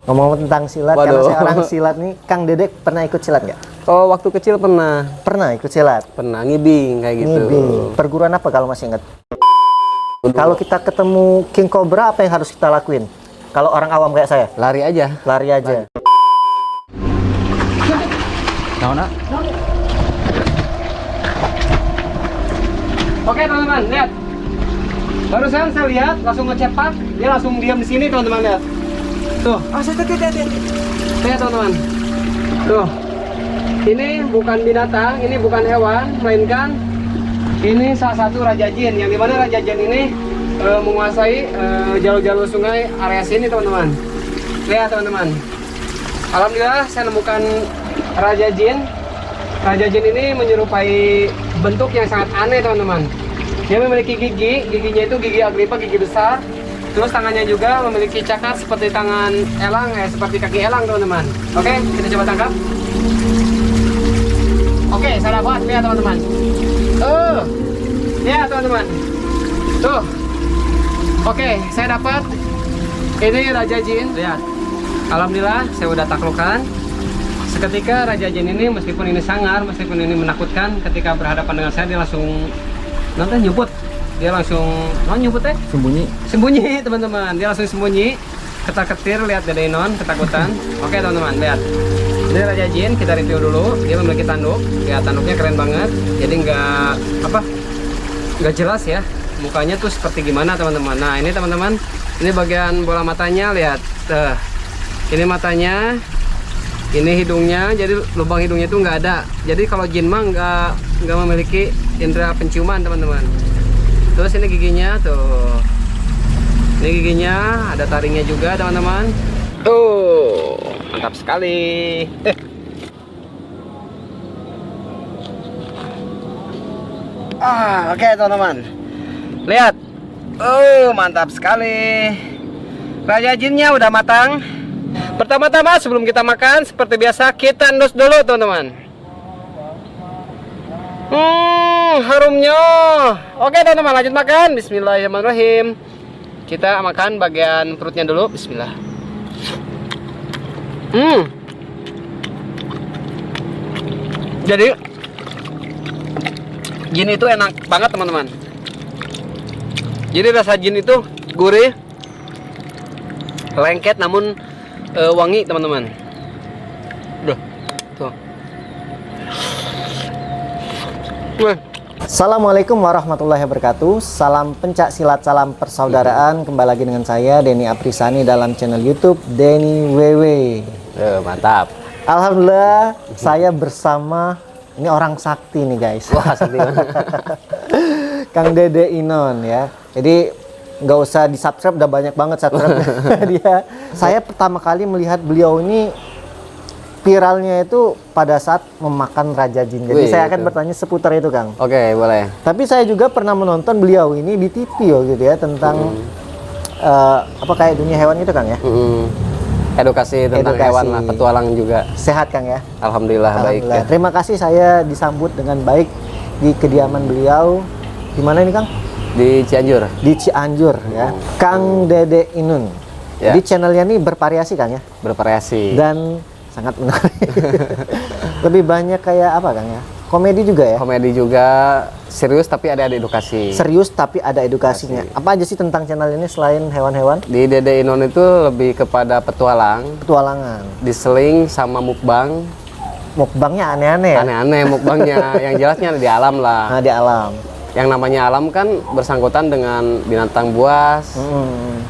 Ngomong tentang silat, karena saya orang silat nih, Kang Dedek pernah ikut silat nggak? Oh, waktu kecil pernah. Pernah ikut silat? Pernah, ngibing kayak gitu. Ngibing. Perguruan apa kalau masih ingat? Kalau kita ketemu King Cobra, apa yang harus kita lakuin? Kalau orang awam kayak saya? Lari aja. Lari aja. Nah, Oke teman-teman, lihat. Barusan saya lihat langsung ngecepak, dia langsung diam di sini teman-teman, lihat. Tuh, lihat teman-teman. Tuh, ini bukan binatang, ini bukan hewan, melainkan ini salah satu raja jin. Yang dimana raja jin ini menguasai jalur-jalur sungai area sini teman-teman. Lihat teman-teman. Alhamdulillah saya nemukan raja jin. Raja jin ini menyerupai bentuk yang sangat aneh teman-teman. Dia memiliki gigi, giginya itu gigi Agrippa, gigi besar. Terus tangannya juga memiliki cakar seperti tangan elang, seperti kaki elang teman-teman. Oke, kita coba tangkap. Oke, saya dapat, lihat teman-teman. Lihat teman-teman. Tuh. Oke, saya dapat. Ini raja jin, lihat. Alhamdulillah, saya udah taklukkan. Seketika raja jin ini, meskipun ini sangar, meskipun ini menakutkan, ketika berhadapan dengan saya dia langsung nanti nyebut. Dia langsung nyebut sembunyi teman-teman. Dia langsung sembunyi, ketar-ketir, lihat Dede Inon ketakutan. Oke teman-teman, lihat. Ini raja jin, kita review dulu. Dia memiliki tanduk, ya tanduknya keren banget. Jadi nggak jelas ya. Mukanya tuh seperti gimana teman-teman. Nah ini teman-teman, ini bagian bola matanya, lihat. Ini matanya, ini hidungnya. Jadi lubang hidungnya itu nggak ada. Jadi kalau jin mah nggak memiliki indera penciuman teman-teman. Terus ini giginya tuh. Ini giginya, ada taringnya juga teman-teman. Tuh, mantap sekali. Oke teman-teman. Lihat. Mantap sekali. Raja jinnya udah matang. Pertama-tama sebelum kita makan, seperti biasa kita endus dulu teman-teman. Harumnya. Oke teman-teman, lanjut makan. Bismillahirrahmanirrahim. Kita makan bagian perutnya dulu. Bismillah. Jadi jin itu enak banget teman-teman. Jadi rasa jin itu gurih, lengket namun wangi teman-teman. Tuh. Assalamualaikum warahmatullahi wabarakatuh. Salam pencak silat, salam persaudaraan. Kembali lagi dengan saya Denny Aprisani dalam channel YouTube Denny WW. Mantap. Alhamdulillah saya bersama ini orang sakti nih guys. Wah, sakti. Kang Dede Inon ya. Jadi nggak usah di subscribe, udah banyak banget subscribe dia. Saya pertama kali melihat beliau ini viralnya itu pada saat memakan raja jin. Jadi saya akan bertanya seputar itu Kang. Oke, boleh. Tapi saya juga pernah menonton beliau ini di TV gitu ya, tentang kayak dunia hewan itu Kang ya. Edukasi tentang hewan lah, petualang juga. Sehat Kang ya? Alhamdulillah, baik ya. Terima kasih, saya disambut dengan baik di kediaman beliau. Di mana ini Kang? Di Cianjur. Di Cianjur ya. Kang Dede Inon. Ya. Di channelnya ini bervariasi Kang ya? Bervariasi. Dan sangat menarik. Lebih banyak kayak apa Kang ya? Komedi juga ya? Komedi juga, serius tapi ada edukasi. Serius tapi ada edukasinya. Apa aja sih tentang channel ini selain hewan-hewan? Di Dede Inon itu lebih kepada Petualangan. Diseling sama mukbang. Mukbangnya aneh-aneh ya? Aneh-aneh mukbangnya. Yang jelasnya di alam lah. Nah, di alam. Yang namanya alam kan bersangkutan dengan binatang buas.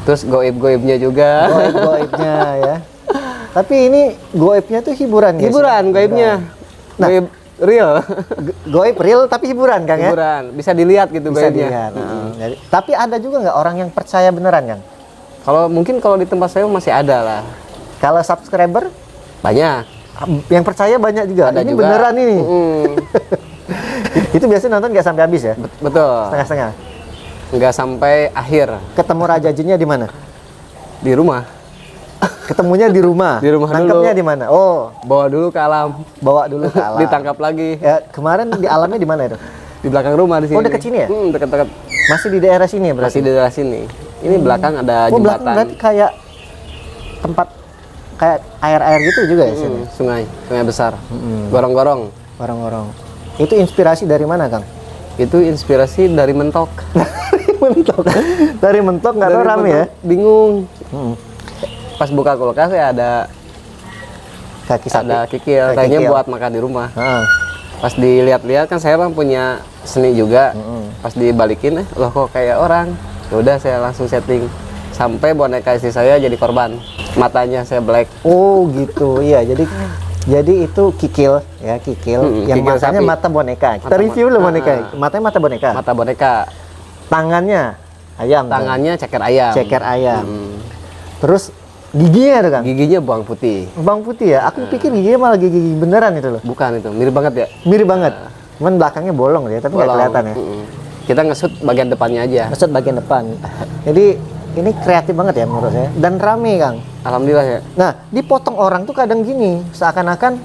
Terus goib-goibnya juga. Goib-goibnya ya. Tapi ini goibnya tuh hiburan guys. Hiburan, ya? goibnya. Nah, goib real. Goib real tapi hiburan Kang ya? Hiburan, bisa dilihat gitu Bisa goibnya. dilihat. Jadi, tapi ada juga nggak orang yang percaya beneran Kang? Kalau di tempat saya masih ada lah. Kalau subscriber? Banyak. Yang percaya banyak juga? Ada ini juga. beneran ini? Itu biasanya nonton nggak sampai habis ya? Betul. Setengah-setengah? Nggak sampai akhir. Ketemu raja jinnya di mana? Di rumah. Ketemunya di rumah. Di rumah Tangkapnya dulu. di mana? Oh, Bawa dulu ke alam. bawa dulu ke alam. Ditangkap lagi. Ya, kemarin di alamnya di mana itu? Di belakang rumah di sini. Oh, dekat sini ya? Dekat-dekat. Masih di daerah sini berarti? Masih di daerah sini. Ini belakang ada Oh, belakang jembatan. berarti kayak tempat kayak air-air gitu juga ya sini. Sungai besar. Gorong-gorong. Orang-orang. Itu inspirasi dari mana, Kang? Itu inspirasi dari mentok. Mentok. Dari mentok nggak tahu Dari rame ya. mentok, bingung. Mm. Pas buka kulkas ya ada Kaki sapi. kikil, Kaki kayaknya kikil. buat makan di rumah. Heeh. Pas dilihat-lihat kan saya bang punya seni juga. Pas dibalikin, loh kok kayak orang. Ya udah saya langsung setting. Sampai boneka istri saya jadi korban. Matanya saya black. Oh gitu, iya. Jadi itu kikil ya, kikil. Yang kikil matanya sapi. mata boneka. Kita Mata- review dulu boneka. Ah. Matanya mata boneka. Mata boneka. Tangannya ayam. Kang. Tangannya ceker ayam. Ceker ayam. Mm. Terus giginya tuh, Kang. Giginya bawang putih. Bang putih ya. Aku pikir giginya malah gigi beneran itu loh. Bukan itu, mirip banget ya. Mirip banget. Cuman belakangnya bolong ya, tapi nggak Bolong. kelihatan ya. Kita ngesut bagian depannya aja. Maksud bagian depan. Jadi ini kreatif banget ya menurut saya. Dan rame, Kang. Alhamdulillah ya. Nah, dipotong orang tuh kadang gini, seakan-akan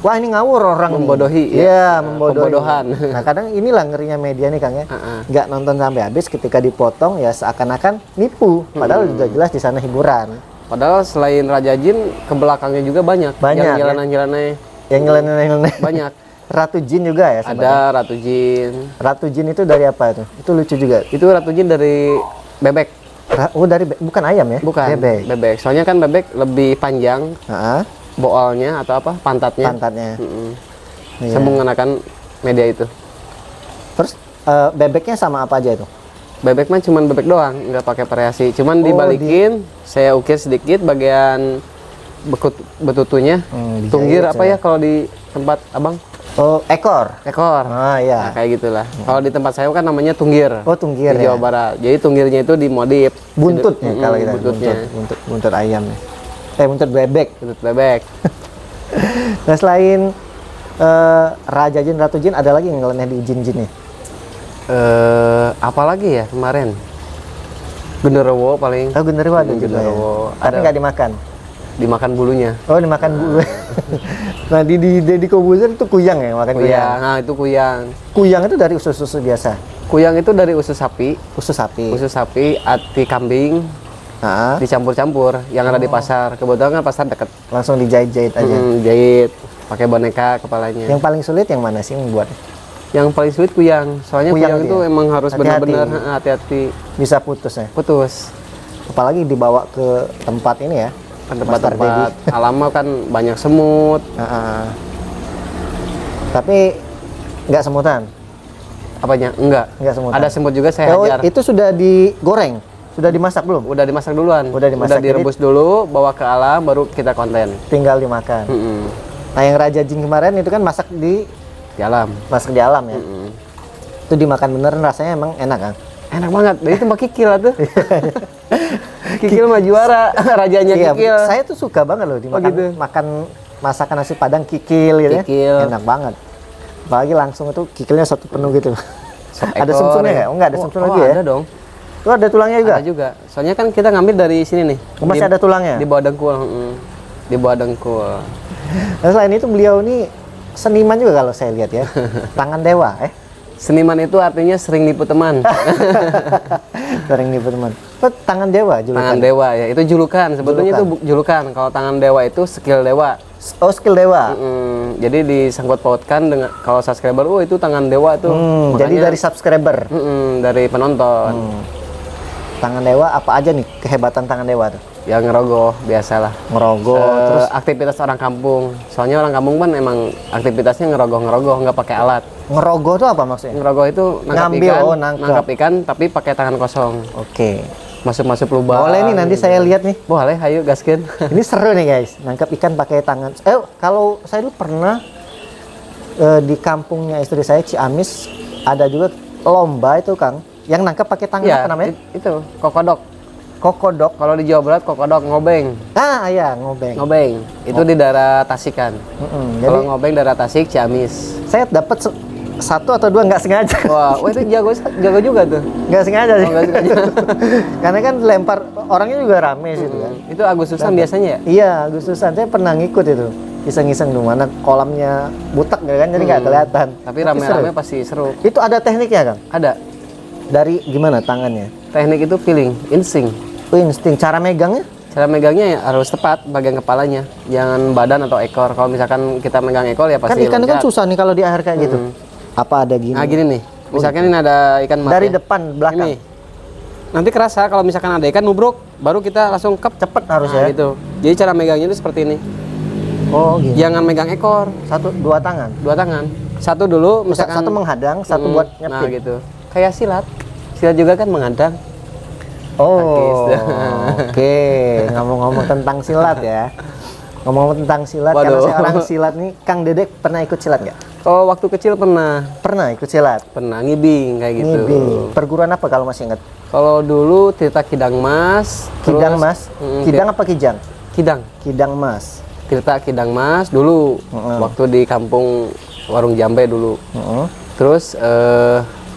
wah ini ngawur orang nih. Membodohi, Iya, ya. membodohi. Pembodohan. Nah, kadang inilah ngerinya media nih, Kang ya. Nggak nonton sampai habis, ketika dipotong ya seakan-akan nipu, padahal udah jelas di sana hiburan. Padahal selain Raja Jin, ke belakangnya juga banyak. Banyak, Yang ya. nyeleneh-nyeleneh Yang nyeleneh-nyeleneh. banyak. Ratu Jin juga ya sebenarnya. Ada Ratu Jin. Ratu Jin itu dari apa itu? Itu lucu juga. Itu Ratu Jin dari bebek. Oh, dari bukan ayam ya? Bukan. Bebek. Soalnya kan bebek lebih panjang Heeh, boalnya atau apa? Pantatnya. pantatnya. Iya. Saya menggunakan media itu. Terus bebeknya sama apa aja itu? Bebek mah cuman bebek doang, nggak pakai variasi. Cuman Oh, dibalikin, saya ukir sedikit bagian betutunya. Dijahit Tunggir apa ya. ya kalau di tempat abang? Oh, ekor. Ekor. Ah, iya. Nah, kayak gitulah. Kalau di tempat saya kan namanya tunggir. Oh, tunggir Di ya. Jawa Barat. Jadi tunggirnya itu dimodif. Buntutnya kalau kita buntutnya. buntut ayam. Buntut bebek. Buntut bebek. Nah, selain Raja Jin, Ratu Jin, ada lagi yang nyeleneh di jin-jin nih? Apa lagi ya kemarin? Genderuwo paling. Oh, genderuwo ada juga ya. Genderuwo. Tapi Ada. nggak dimakan. Dimakan bulunya. Oh, dimakan bulu. Nah, di Deddy Kobuzer itu kuyang ya, makan kuyang. Kuyang. Nah, itu kuyang. Kuyang itu dari usus-usus biasa. Kuyang itu dari usus sapi. Usus sapi. Usus sapi, ati kambing, Ah, dicampur-campur yang ada di pasar. Kebetulan kan pasar deket. langsung dijahit-jahit aja. Jahit, pakai boneka kepalanya. Yang paling sulit yang mana sih membuat? Yang paling sulit kuyang. Soalnya Kuyang kuyang, itu itu ya? emang harus Hati-hati. benar-benar hati-hati. Bisa putus ya. Putus. Apalagi dibawa ke tempat ini ya. Master Tempat-tempat Dedi. alam kan banyak semut. Tapi nggak semutan. Apanya? Enggak. Enggak semutan. Ada semut juga saya Oh, hajar. itu sudah digoreng, sudah dimasak belum? Udah dimasak duluan. Udah dimasak, jadi- direbus dulu, bawa ke alam, baru kita konten. Tinggal dimakan. Nah, yang Raja Jin kemarin itu kan masak di Di alam. ya. Itu dimakan beneran rasanya emang enak kan? Enak banget. Jadi itu mbak Kikil tuh. Kikil mah juara. Rajanya Iya, Kikil. saya tuh suka banget loh dimakan gitu? makan masakan nasi Padang kikil gitu ya. Kikil. Enak banget. Apalagi langsung itu kikilnya satu penuh gitu. Ada ekor, sumsumnya ya. nggak? Oh, nggak ada sumsum lagi ya? Ada dong. Itu ada tulangnya juga? Ada juga. Soalnya kan kita ngambil dari sini nih. Oh, masih ada tulangnya? Di bawah dengkul. Di bawah dengkul. Nah, selain itu beliau ini seniman juga kalau saya lihat ya. Tangan dewa, Seniman itu artinya sering nipu teman. Sering nipu teman. Oh, tangan dewa juga. Tangan dewa ya. Itu julukan. Sebetulnya itu julukan. Kalau tangan dewa itu skill dewa. Oh, skill dewa. Jadi disangkut pautkan dengan kalau subscriber, oh itu tangan dewa tuh. Jadi dari subscriber. Dari penonton. Tangan dewa apa aja nih kehebatan tangan dewa tuh? Ya ngerogoh biasalah. Ngerogoh, Terus terus aktivitas orang kampung. Soalnya orang kampung kan emang aktivitasnya ngerogoh nggak pakai alat. ngerogoh tuh apa maksudnya? Ngerogoh itu nangkap Ngambil, ikan, oh, nangkap. nangkap ikan tapi pakai tangan kosong. Oke. Masuk lubang. Boleh nih nanti saya lihat nih. Boleh, ayo gaskin. Ini seru nih guys, nangkap ikan pakai tangan. Kalau saya dulu pernah di kampungnya istri saya Ciamis ada juga lomba itu Kang, yang nangkap pakai tangan Iya, apa namanya? itu kokodok. Kokodok. Kalau di Jawa Barat kokodok ngobeng. Ah iya, ngobeng. Ngobeng. Itu di daerah Tasikan. Jadi Kalau ngobeng daerah Tasik, Ciamis. saya dapat satu atau dua nggak sengaja. Wah, itu jago juga tuh. Nggak sengaja sih. Oh, nggak sengaja. Karena kan lempar orangnya juga rame sih itu kan. Itu Agustusan biasanya ya? Iya, Agustusan saya pernah ngikut itu. Iseng-iseng di mana kolamnya butek gitu kan, jadi nggak kelihatan. Tapi seru. rame-rame pasti seru. Itu ada tekniknya Kang? Ada. Dari gimana tangannya? Teknik itu feeling, insting. Oh, insting. Cara megangnya? Cara megangnya ya harus tepat bagian kepalanya, jangan badan atau ekor. Kalau misalkan kita megang ekor ya Kan pasti ikan kan loncat. susah nih kalau di air kayak gitu. Apa ada gini? Nah gini nih, misalkan ini ada ikan mas Dari ya. depan belakang. Ini. Nanti kerasa kalau misalkan ada ikan nubruk, baru kita langsung kep. Cepet harus Nah, ya. gitu. Jadi cara megangnya itu seperti ini. Oh gitu. Jangan megang ekor, Dua tangan. dua tangan. Satu dulu, misalkan Satu menghadang, satu buat Nah nyepit. gitu. Kayak silat. Silat juga kan menghadang. Oh, Takis. oke. Ngomong-ngomong tentang silat ya. Ngomong-ngomong tentang silat, karena Waduh. saya orang silat nih, Kang Dedek pernah ikut silat nggak? Kalau waktu kecil pernah Ikut silat. ngibing kayak gitu. Ngibing. Perguruan apa kalau masih ingat? Kalau dulu Tirta Kidang Mas, Kidang terus- Mas. Mm, Kidang apa kijang? Kidang. Kidang Mas. Tirta Kidang Mas dulu waktu di kampung Warung Jambe dulu. Heeh. Terus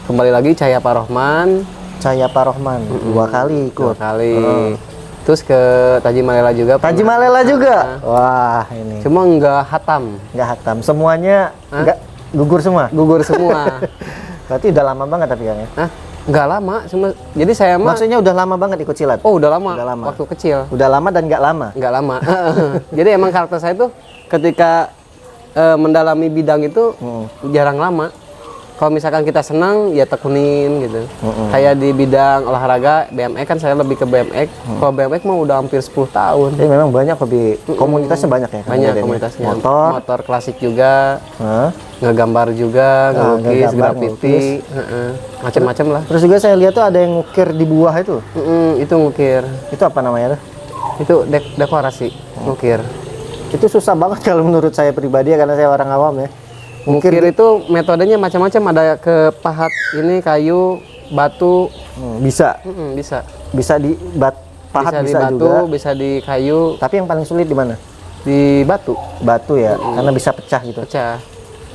kembali lagi Cahaya Parohman Cahaya Parohman. 2 kali ikut. 2 kali. Terus ke Taji Malela juga. Taji pernah. Malela juga. Wah, ini Cuma nggak hatam, nggak hatam. Semuanya nggak gugur semua. gugur semua. Berarti udah lama banget tapi Kang ya. Hah? Nggak lama, cuma jadi saya mah. Maksudnya udah lama banget ikut silat. Oh udah lama. Udah lama. Waktu kecil. Udah lama dan nggak lama. Nggak lama. Jadi emang karakter saya tuh ketika mendalami bidang itu jarang lama. Kalau misalkan kita senang ya tekunin gitu. Kayak di bidang olahraga BMX kan saya lebih ke BMX. Kalau BMX mah udah hampir 10 tahun. Jadi memang banyak hobi komunitasnya banyak ya. Kang Banyak Deden ya? komunitasnya. Motor. Klasik juga, Hah? ngegambar juga, ngelukis, ngegambar, graffiti, macam-macam lah. Terus juga saya lihat tuh ada yang ngukir di buah itu. Itu ngukir. Itu apa namanya tuh? Itu dekorasi, ngukir. Itu susah banget kalau menurut saya pribadi ya, karena saya orang awam ya. Ngukir itu metodenya macam-macam, ada ke pahat ini kayu, batu, Bisa. bisa Di pahat bisa di bisa batu, juga. bisa di kayu, Tapi yang paling sulit di mana? di batu, Batu ya, karena bisa pecah gitu. pecah.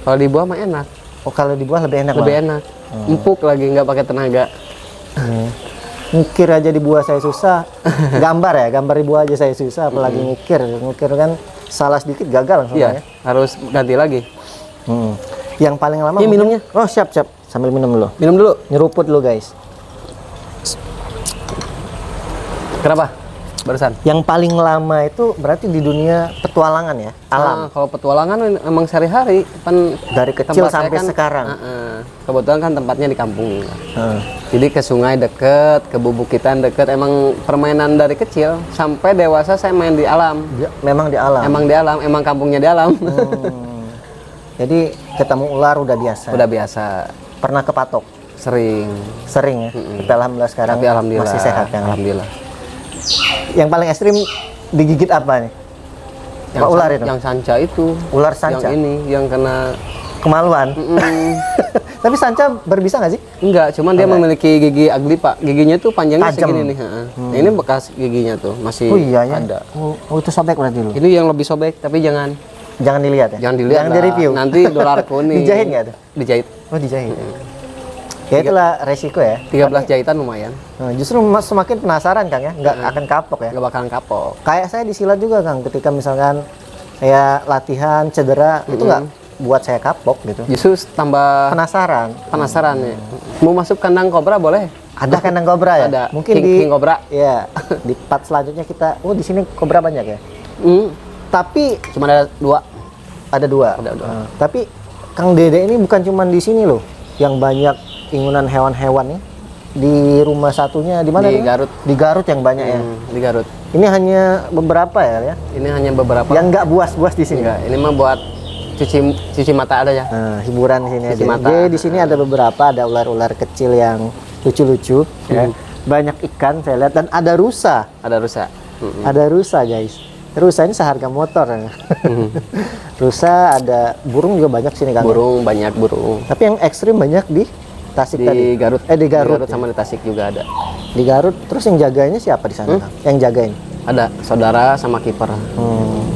Kalau di buah mah enak, Oh, kalau di buah lebih enak. lebih Bang. enak, empuk lagi nggak pakai tenaga. Ngukir aja di buah saya susah. Gambar di buah aja saya susah, apalagi ngukir. Ngukir kan salah sedikit gagal langsung Iya, ya. harus ganti lagi. Yang paling lama Iya, mungkin- minumnya. Oh, siap. Sambil minum dulu. Minum dulu. Nyeruput dulu, guys. Kenapa? Barusan. Yang paling lama itu berarti di dunia petualangan ya, alam. Kalau petualangan emang sehari-hari kan Dari kecil tempat saya sampai sekarang. Kebetulan kan tempatnya di kampung. Heeh. Jadi ke sungai deket, ke bubukitan deket. Emang permainan dari kecil sampai dewasa saya main di alam. Memang di alam. Emang di alam, emang kampungnya di alam. Jadi ketemu ular udah biasa. Udah biasa, Pernah kepatok? sering. Sering ya. Tapi alhamdulillah sekarang Tapi alhamdulillah masih sehat kan. Alhamdulillah. Yang paling ekstrim digigit apa nih? Apa ular itu? Yang sanca itu. Ular sanca. Yang ini, yang kena. Kemaluan. Tapi sanca berbisa nggak sih? Enggak, cuman dia memiliki gigi agli pak. Giginya tuh panjangnya Tajam. segini nih. Nah, ini bekas giginya tuh masih Oh iya ya. ada. Oh, itu sobek berarti lu. Ini yang lebih sobek, tapi jangan Jangan dilihat ya. jangan dilihat. Jangan lah. di-review. Nanti dolar kuning. Dijahit nggak tuh? Dijahit. Oh, dijahit. Ya itulah resiko ya. 13 jahitan lumayan. Nah, justru semakin penasaran Kang ya, nggak akan kapok ya. Nggak bakalan kapok. Kayak saya di silat juga Kang, ketika misalkan saya latihan cedera itu nggak buat saya kapok gitu. Justru tambah Penasaran. penasaran ya. Mau masuk kandang kobra boleh? Ada kandang kobra ya? Ada. Mungkin King kobra. Ya, di part selanjutnya kita. Oh, di sini kobra banyak ya. Tapi Cuma ada 2. ada 2. Ada 2. Nah, tapi Kang Dede ini bukan cuma di sini loh, yang banyak ingunan hewan-hewan nih. Di rumah satunya di mana? Di nih? Garut. Di Garut yang banyak ya. Di Garut. Ini hanya beberapa ya. Ini hanya beberapa. Yang nggak buas-buas di sini. Enggak, ini mah buat cuci mata ada ya. Nah, hiburan di sini Cuci aja. mata. Jadi di sini ada beberapa, ada ular-ular kecil yang lucu-lucu ya. Banyak ikan saya lihat dan ada rusa. Ada rusa. Ada rusa, guys. Rusa ini seharga motor ya. Rusa, ada burung juga banyak sini Kang. Burung, banyak burung. Tapi yang ekstrim banyak di Tasik Di tadi. Garut. Di Garut. sama di Tasik juga ada. Di Garut. Terus yang jaganya siapa di sana, Kang? Yang jagain? Ada saudara sama kiper.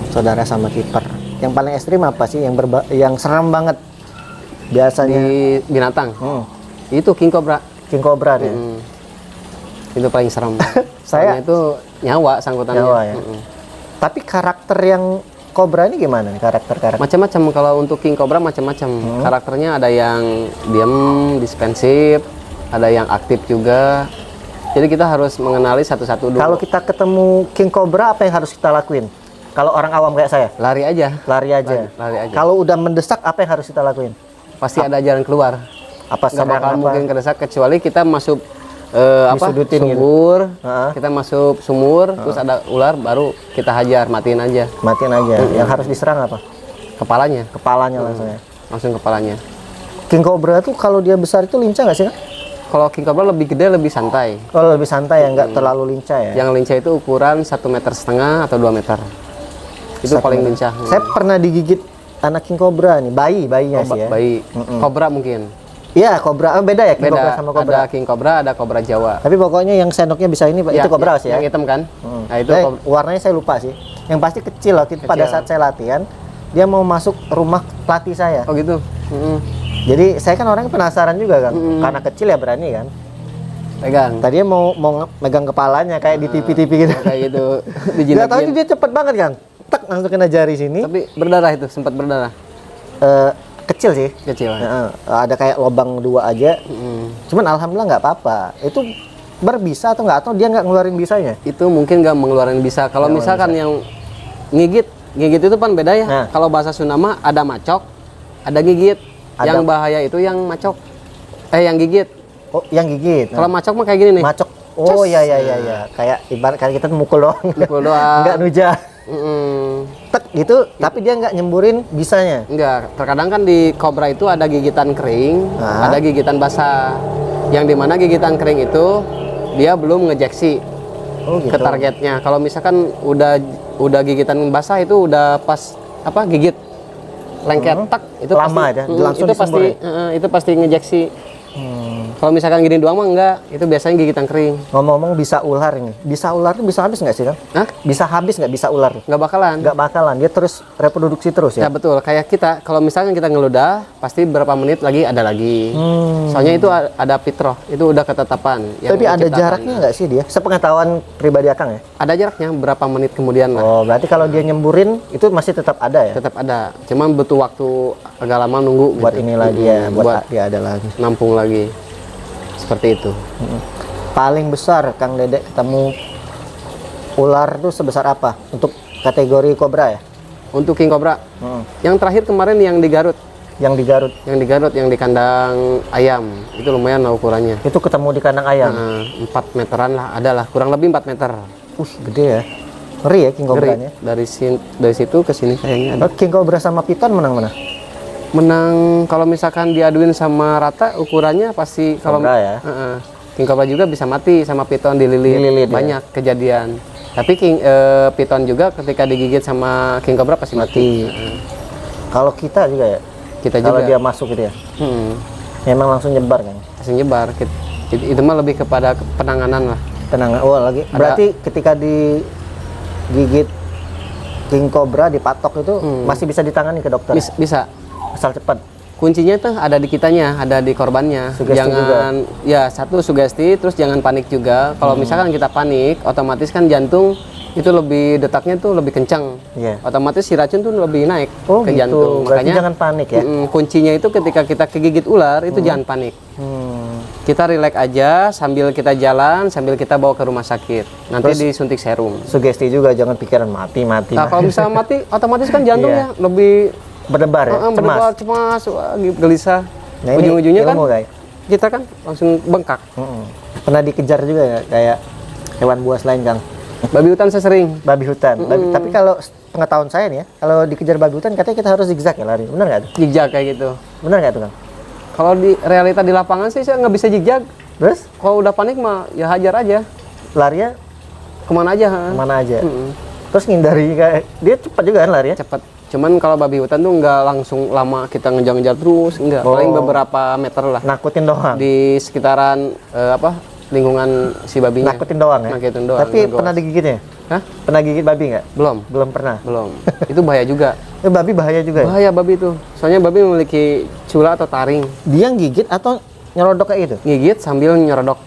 Saudara sama kiper. Yang paling ekstrim apa sih? Yang serem banget biasanya? Di binatang. Itu king cobra. King Cobra deh. Itu paling serem. Saya- Soalnya itu nyawa sangkutannya. Nyawa ya. Tapi karakter yang Cobra ini gimana nih karakter-karakter? Macam-macam kalau untuk king cobra macam-macam. Karakternya ada yang diam, dispensif, ada yang aktif juga. Jadi kita harus mengenali satu-satu dulu. Kalau kita ketemu king cobra, apa yang harus kita lakuin? Kalau orang awam kayak saya, lari aja, lari aja. lari aja. Kalau udah mendesak, apa yang harus kita lakuin? Pasti ada jalan keluar. Apa Nggak bakal serang mungkin kedesak kecuali kita masuk Disudutin gitu. sumur, Heeh. kita masuk sumur, terus ada ular, baru kita hajar, matiin aja Matiin aja. Yang harus diserang apa? kepalanya, Kepalanya langsung ya. langsung kepalanya. King cobra tuh kalau dia besar itu lincah nggak sih, Kang? Kalau king cobra lebih gede, lebih santai. Kalau lebih santai ya, nggak terlalu lincah ya. Yang lincah itu ukuran 1,5 meter atau 2 meter. Itu paling lincah. Saya pernah digigit anak king cobra nih, bayinya sih ya. Bayi, kobra mungkin. Iya, cobra. Beda ya king cobra Beda, sama cobra. ada king cobra, ada kobra Jawa. Tapi pokoknya yang sendoknya bisa ini, Ya, itu cobra sih ya. Yang hitam kan? Nah, itu Warnanya saya lupa sih. Yang pasti kecil waktu itu pada saat saya latihan, dia mau masuk rumah pelatih saya. oh gitu. Jadi saya kan orangnya penasaran juga kan, karena kecil ya berani kan. Pegang. Tadinya mau megang kepalanya kayak di TV-TV gitu. Kayak gitu. Gak tahu Dijilat-jilat. dia cepet banget kan. Tak langsung kena jari sini. Tapi berdarah itu, sempat berdarah. Kecil sih. Kecil. Heeh, ada kayak lubang 2 aja. Cuman alhamdulillah nggak apa-apa. Itu berbisa atau nggak? Atau dia nggak ngeluarin bisanya? Itu mungkin nggak mengeluarkan bisa. Kalau misalkan yang gigit itu kan beda ya. Nah. Kalau bahasa Sunda mah ada macok, ada gigit. Ada. Yang bahaya itu yang macok. Yang gigit. Oh, yang gigit. Kalau macok mah kayak gini nih. Macok. Oh iya iya. Kayak ibarat kayak kita mukul doang. Mukul doang. Nggak nujah. Mm-mm. Tek gitu, tapi dia nggak nyemburin bisanya. Enggak, terkadang kan di kobra itu ada gigitan kering, Ah. ada gigitan basah. Yang dimana gigitan kering itu dia belum ngejeksi Oh gitu. ke targetnya. Kalau misalkan udah gigitan basah itu udah pas gigit lengket tak itu Lama pasti, ya, langsung itu pasti disemburin. itu pasti ngejeksi. Kalau misalkan gini doang mah enggak, itu biasanya gigitan kering. Ngomong-ngomong bisa ular ini. Bisa ular tuh bisa habis nggak sih kan? Hah? Bisa habis nggak bisa ular? Nggak bakalan. Nggak bakalan. Dia terus reproduksi terus Ya ya. betul, kayak kita kalau misalkan kita ngeludah pasti berapa menit lagi ada lagi. Soalnya itu ada fitrah, itu udah ketetapan. yang Tapi ada diciptakan. jaraknya nggak sih dia? Sepengetahuan pribadi Akang ya? Ada jaraknya berapa menit kemudian lah. Oh, berarti kalau dia nyemburin itu masih tetap ada ya? Tetap ada. Cuman butuh waktu agak lama nunggu Buat gitu. ini lagi ya, buat buat dia ada lagi. nampung lagi. Seperti itu. Paling besar Kang Dedek ketemu ular tuh sebesar apa? Untuk kategori kobra ya? Untuk king cobra, yang terakhir kemarin yang di Garut, Yang di Garut. yang di kandang ayam, itu lumayan lah ukurannya. Itu ketemu di kandang ayam. 4 meteran lah, ada lah, kurang lebih 4 meter. Gede ya. Ngeri ya king cobranya. Dari situ ke sini kayaknya ada. Oh, king cobra sama piton menang mana? Menang kalau misalkan diaduin sama rata ukurannya pasti kalau Cobra ya? king cobra juga bisa mati sama piton dililit. Dililit, ya? Banyak kejadian. Tapi piton juga ketika digigit sama king cobra pasti mati. Kalau kita juga ya? Kita Kalau juga dia masuk gitu ya? Memang langsung nyebar kan? langsung nyebar. Itu mah lebih kepada penanganan lah. Tenang. Oh lagi. Berarti ketika digigit king cobra dipatok itu masih bisa ditangani ke dokter? Bisa. Asal cepat. Kuncinya tuh ada di kitanya, ada di korbannya. Sugesti Jangan ya satu sugesti, terus jangan panik juga. Kalau misalkan kita panik, otomatis kan jantung itu lebih detaknya tuh lebih kencang. Iya. Otomatis si racun tuh lebih naik Oh ke gitu. jantung. Berarti jangan panik ya? Kuncinya itu ketika kita kegigit ular itu jangan panik. Kita rileks aja sambil kita jalan, sambil kita bawa ke rumah sakit. Nanti disuntik serum. Sugesti juga, jangan pikiran mati. Nah, kalau misalnya mati, otomatis kan jantungnya lebih Berdebar ya? berdebar, cemas, wah, gelisah. Nah, ini Ujung-ujungnya kan ilmu, guys. kita kan langsung bengkak. Pernah dikejar juga ya? Kayak hewan buas lain Kang? Babi hutan saya sering. Babi hutan. Tapi kalau pengetahuan saya nih ya, kalau dikejar babi hutan katanya kita harus zigzag ya lari. Benar nggak tuh? Jigjag kayak gitu. Benar nggak tuh Kang? Kalau di realita di lapangan sih saya nggak bisa jigjag. Terus Kalau udah panik mah ya hajar aja. larinya Kemana aja. Ha? kemana aja? Terus ngindari kayak dia cepat juga kan larinya? Cepet. Cuman kalau babi hutan tuh nggak langsung lama kita ngejar-ngejar terus. Enggak. Paling beberapa meter lah. Nakutin doang. Di sekitaran lingkungan si babinya. Nakutin doang ya? Nakutin doang. Tapi ngegoes. pernah digigitnya? Hah? Pernah gigit babi nggak? Belum. Belum pernah. Belum. Itu bahaya juga. Babi bahaya juga ya? Bahaya babi itu. Soalnya babi memiliki cula atau taring. Dia gigit atau nyerodok kayak gitu? Gigit sambil nyerodok.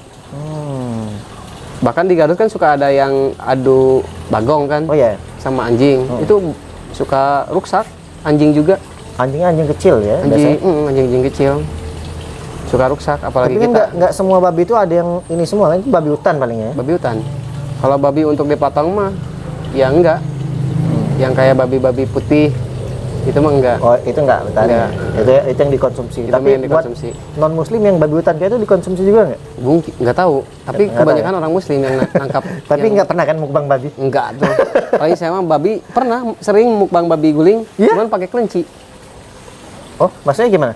Bahkan di Garut kan suka ada yang adu bagong kan Oh ya, sama anjing. Itu suka rusak. Anjing juga. anjing kecil ya biasanya. Anjing kecil. suka rusak, apalagi Tapi kan kita nggak semua babi itu ada yang ini semua kan, itu babi hutan paling ya. babi hutan. Kalau babi untuk dipotong mah ya enggak. Yang kayak babi-babi putih itu mah enggak. Oh, itu nggak hutan. Nggak. Itu yang dikonsumsi. Itu Tapi yang dikonsumsi. buat non muslim yang babi hutan kayak itu dikonsumsi juga nggak? Mungkin nggak tahu, tapi Nggak tahu kebanyakan orang muslim yang nangkap. Tapi yang- nggak pernah kan mukbang babi? enggak tuh. Paling saya mah babi pernah sering mukbang babi guling, Iya? cuman pakai kelinci. Oh, maksudnya gimana?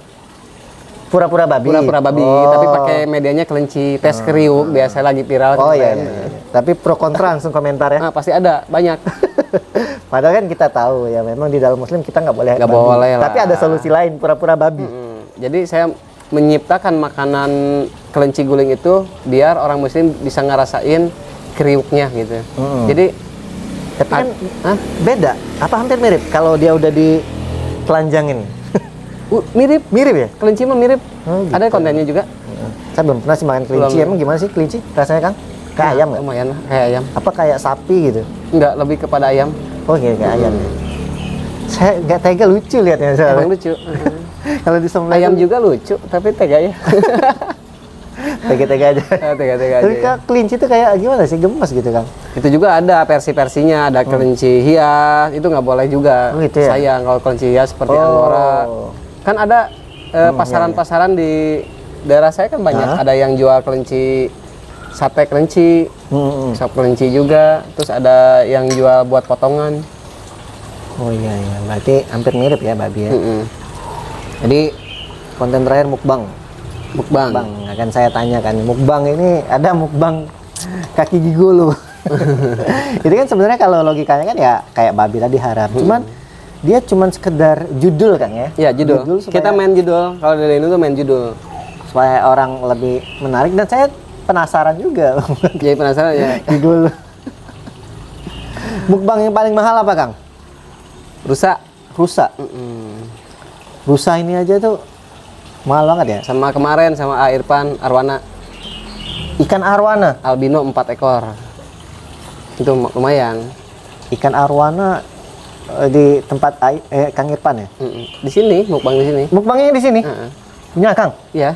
Pura-pura babi. Pura-pura babi, Oh. tapi pakai medianya kelinci, tes kriuk, biasa lagi viral. Oh iya, kemarin. iya. Tapi pro kontra langsung komentar ya. Nah, pasti ada banyak. Padahal kan kita tahu ya, memang di dalam muslim kita nggak boleh Nggak babi. boleh lah. Tapi ada solusi lain, pura-pura babi. Jadi saya menciptakan makanan kelinci guling itu biar orang muslim bisa ngerasain kriuknya gitu. Jadi Tapi kan Hah? beda, apa hampir mirip kalau dia udah ditelanjangin. mirip Mirip ya? kelinci mah mirip. Oh, gitu. Ada kontennya juga. Saya belum pernah sih makan kelinci. Belum. Emang gimana sih kelinci rasanya, Kang? Kayak ayam nggak? Lumayan lah, kayak ayam. Apa kayak sapi gitu? Enggak, lebih kepada ayam. Oh iya, kayak ayam. Saya nggak tega, lucu lihatnya soalnya. Emang lucu. Kalau di sembelih Ayam tuh juga lucu, tapi tega ya. tega-tega aja. Tega-tega aja. Tapi ya. Kak, kelinci itu kayak gimana sih? Gemes gitu, Kang? Itu juga ada versi-versinya, ada kelinci hias, itu nggak boleh juga. Oh, gitu ya? Sayang kalau kelinci hias seperti Oh. Angora. Kan ada pasaran-pasaran di daerah saya kan banyak. Hah? Ada yang jual kelinci, sate kelinci, Hmm. sop kelinci juga. Terus ada yang jual buat potongan. Oh iya, iya. Berarti hampir mirip ya babi ya. Mm-mm. Jadi konten terakhir mukbang. Mukbang. Bang, akan saya tanyakan. Mukbang ini ada mukbang kaki gigolo. Itu kan sebenarnya kalau logikanya kan ya kayak babi tadi haram. Cuman dia cuman sekedar judul kan ya? Ya judul. supaya, Kita main judul. Kalau dari ini tuh main judul. supaya orang lebih menarik dan saya penasaran juga. Jadi penasaran ya. Gigolo. Mukbang yang paling mahal apa, Kang? Rusak. Rusa. Rusa ini aja tuh mahal banget ya. Sama kemarin sama A. Irfan Arwana. Ikan arwana. Albino 4 ekor. Itu lumayan. Ikan arwana di tempat Kang Irfan ya. Di sini, mukbang di sini. Mukbangnya di sini. Heeh. Punya Kang. Iya.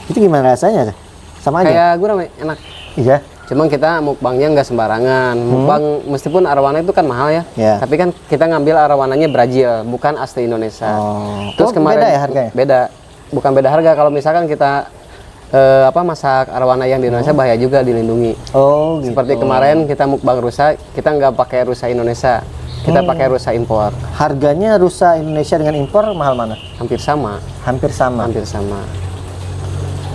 Itu gimana rasanya? Sama aja. Kayak gurame enak. Iya. Cuman kita mukbangnya nggak sembarangan. Mukbang meskipun arwana itu kan mahal ya. Ya. Tapi kan kita ngambil arwananya Brazil, bukan asli Indonesia. Oh. Terus Oh, kemarin beda ya harganya? Beda. Bukan beda harga kalau misalkan kita masak arwana yang di Indonesia bahaya juga dilindungi. Oh, gitu. Seperti kemarin kita mukbang rusa, kita nggak pakai rusa Indonesia. Kita pakai rusa impor. Harganya rusa Indonesia dengan impor mahal mana? Hampir sama. Hampir sama. Hampir sama.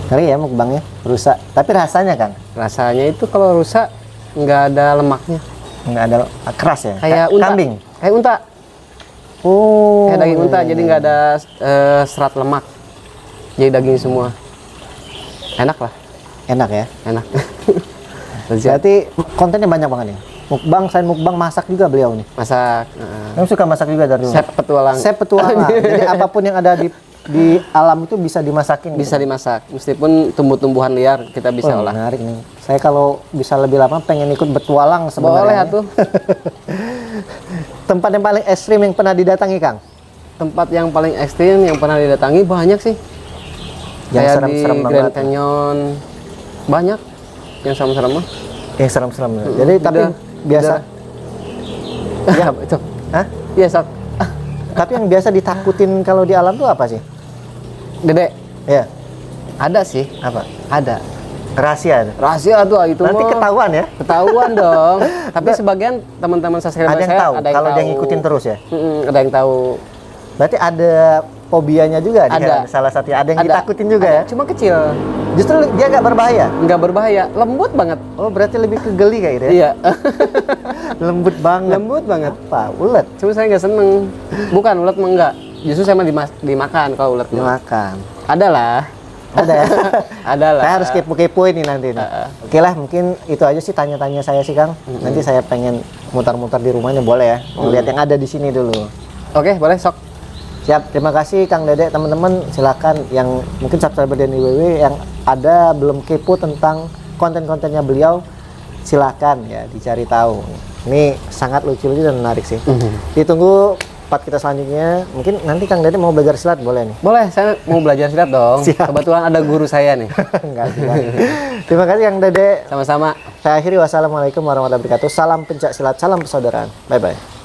Ngeri ya mukbangnya rusa. Tapi rasanya Kang Rasanya itu kalau rusa nggak ada lemaknya. nggak ada keras ya? Kayak unta. Kambing. Kayak unta. Oh. Kayak daging unta, iya, jadi iya. nggak ada serat lemak. Jadi daging semua. Enak lah, Enak ya. enak. Lezat. Berarti kontennya banyak banget nih. Mukbang, selain mukbang masak juga beliau nih. Masak. Kamu suka masak juga dari dulu? Chef petualang. Chef petualang. Jadi apapun yang ada di alam itu bisa dimasakin. Bisa gitu. dimasak. Meskipun tumbuh-tumbuhan liar kita bisa Oh, olah. menarik nih. Saya kalau bisa lebih lama pengen ikut bertualang Boleh sebenarnya. atuh. Tempat yang paling ekstrim yang pernah didatangi, Kang? Tempat yang paling ekstrim yang pernah didatangi banyak sih. Yang Kayak serem-serem di banget. Grand Canyon. Banyak yang serem-serem mah. Yang serem-serem. Jadi tapi Udah, biasa. Ya, itu. Hah? Iya, sok. Tapi yang biasa ditakutin kalau di alam tuh apa sih? Dede, Ya, ada sih. apa? Ada. Rahasia. Rahasia tuh itu Nanti mah. ketahuan ya. Ketahuan dong. Tapi sebagian teman-teman subscriber Ada yang saya tahu ada yang kalau dia tahu. ngikutin terus ya. Ada yang tahu. Berarti ada fobianya juga Ada. dia, salah satu. Ada yang Ada. ditakutin juga Ada. ya. Cuma kecil. Justru dia nggak berbahaya. Nggak berbahaya. Lembut banget. Oh, berarti lebih ke geli kayak gitu ya. Iya. Lembut banget. Lembut banget. Apa? Ulet Cuma saya nggak seneng. Bukan ulet mah enggak. Justru saya mah dimakan kalau ulet mah. dimakan. Ada lah. Ada ya. Ada lah. Saya harus kepo-kepo ini nanti nih. Oke lah, mungkin itu aja sih tanya-tanya saya sih, Kang. Nanti saya pengen mutar-mutar di rumahnya, boleh ya? Mau lihat yang ada di sini dulu. Oke, boleh sok. Siap, terima kasih Kang Dede. Teman-teman silakan yang mungkin subscriber Denny WW yang ada belum kepo tentang konten-kontennya beliau, silakan ya dicari tahu. Ini sangat lucu-lucu dan menarik sih. Ditunggu part kita selanjutnya. Mungkin nanti Kang Dede mau belajar silat boleh nih. Boleh, saya mau belajar silat dong. Siap. Kebetulan ada guru saya nih. Enggak, enggak. Terima kasih Kang Dede. Sama-sama. Saya akhiri, wassalamualaikum warahmatullahi wabarakatuh. Salam pencak silat, salam persaudaraan. Bye bye.